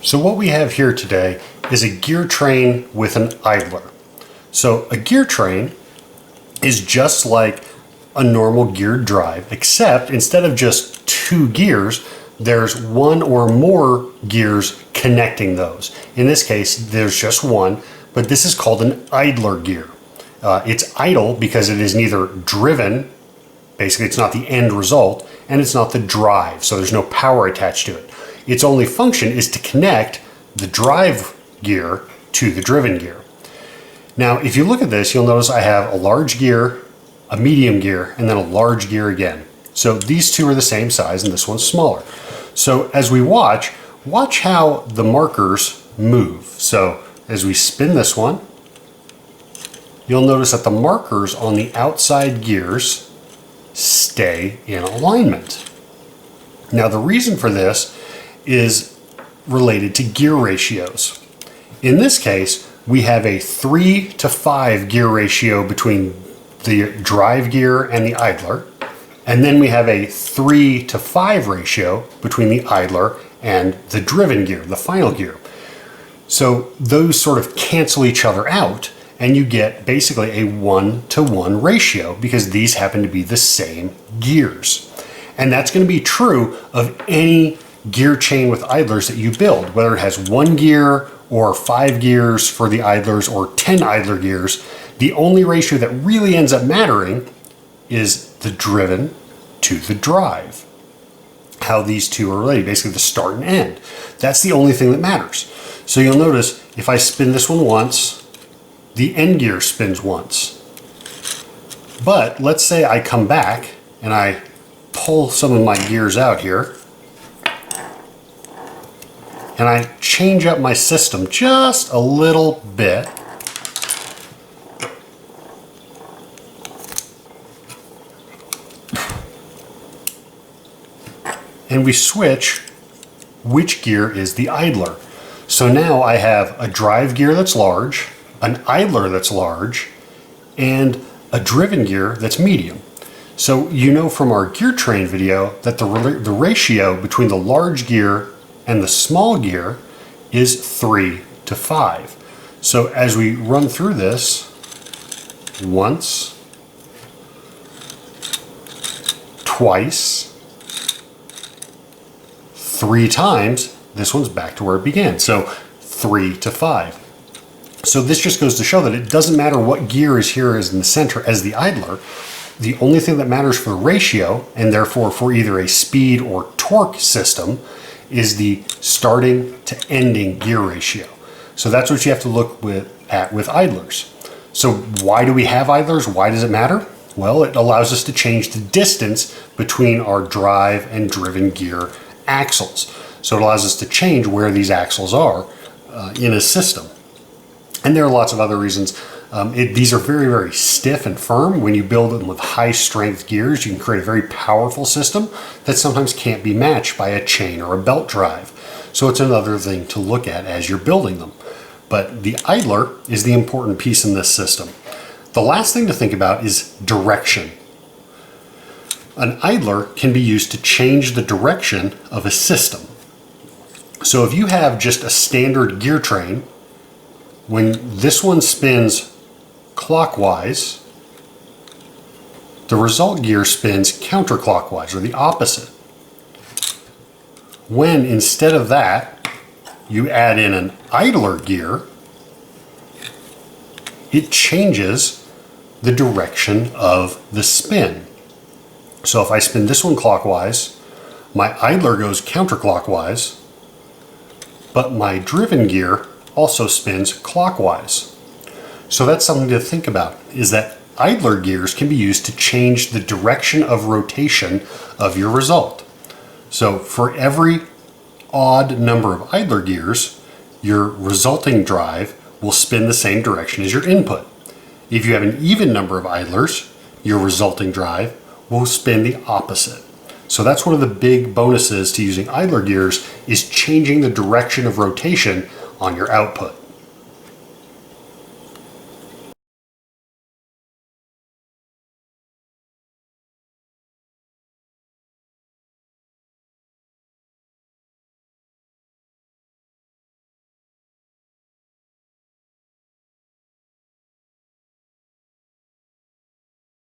So what we have here today is a gear train with an idler. So a gear train is just like a normal geared drive, except instead of just two gears, there's one or more gears connecting those. In this case, there's just one, but this is called an idler gear. It's idle because it is neither driven, basically it's not the end result, and it's not the drive, so there's no power attached to it. Its only function is to connect the drive gear to the driven gear. Now, if you look at this, you'll notice I have a large gear, a medium gear, and then a large gear again. So these two are the same size and this one's smaller. So as we watch how the markers move. So as we spin this one, you'll notice that the markers on the outside gears stay in alignment. Now the reason for this is related to gear ratios. In this case, we have a 3:5 gear ratio between the drive gear and the idler, and then we have a 3:5 ratio between the idler and the driven gear, the final gear. So those sort of cancel each other out, and you get basically a 1:1 ratio because these happen to be the same gears. And that's going to be true of any gear chain with idlers that you build, whether it has one gear or 5 gears for the idlers or 10 idler gears. The only ratio that really ends up mattering is the driven to the drive. How these two are related, basically the start and end. That's the only thing that matters. So you'll notice if I spin this one once, the end gear spins once. But let's say I come back and I pull some of my gears out here and I change up my system just a little bit. And we switch which gear is the idler. So now I have a drive gear that's large, an idler that's large, and a driven gear that's medium. So you know from our gear train video that the ratio between the large gear and the small gear is 3:5. So as we run through this, once, twice, 3 times, this one's back to where it began. So 3:5. So this just goes to show that it doesn't matter what gear is here as in the center as the idler. The only thing that matters for the ratio, and therefore for either a speed or torque system, is the starting to ending gear ratio. So that's what you have to look at with idlers. So why do we have idlers? Why does it matter? Well, it allows us to change the distance between our drive and driven gear axles. So it allows us to change where these axles are in a system. And there are lots of other reasons. These are very, very stiff and firm. When you build them with high strength gears, you can create a very powerful system that sometimes can't be matched by a chain or a belt drive. So it's another thing to look at as you're building them. But the idler is the important piece in this system. The last thing to think about is direction. An idler can be used to change the direction of a system. So if you have just a standard gear train, when this one spins clockwise, the result gear spins counterclockwise, or the opposite. When instead of that, you add in an idler gear, it changes the direction of the spin. So if I spin this one clockwise, my idler goes counterclockwise, but my driven gear also spins clockwise. So that's something to think about, is that idler gears can be used to change the direction of rotation of your result. So for every odd number of idler gears, your resulting drive will spin the same direction as your input. If you have an even number of idlers, your resulting drive will spin the opposite. So that's one of the big bonuses to using idler gears, is changing the direction of rotation on your output.